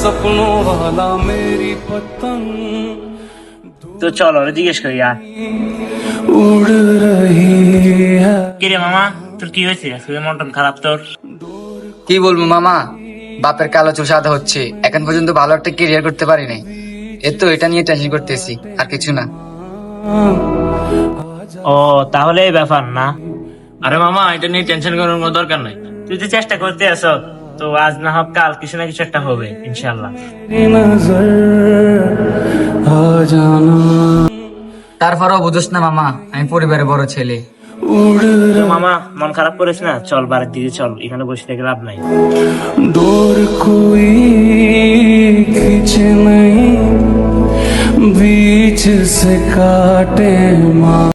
सपनों वाला मेरी पतंग তো চল ওরে জিজ্ঞেস করি আর उड़ रही है। কিরে মামা তোর কি হয়েছে আজকে মন টন খারাপ তোর? কি বলবো মামা, বাপের কালো চুল সাদা হচ্ছে, এখন পর্যন্ত ভালো একটা ক্যারিয়ার করতে পারি নাই। তো এটা নিয়ে টেনশন করতেছি, আর কিছু না। ও তাহলে এই ব্যাপার না? আরে মামা, এটা নিয়ে টেনশন করার কোনো দরকার নাই। তুই তো চেষ্টা করতে আস, তো আজ না হোক কাল কিছু না কিছু একটা হবে ইনশাল্লাহ। नजर आ जाना তারপরও বুঝোস না মামা, আমি পরিবারের বড় ছেলে। उड़ তো মামা মন খারাপ করিস না, চল বাড়ির দিকে চল, এখানে বসে থেকে লাভ নাই। डोर कोई खींचे नहीं, बीच से काटे माँ।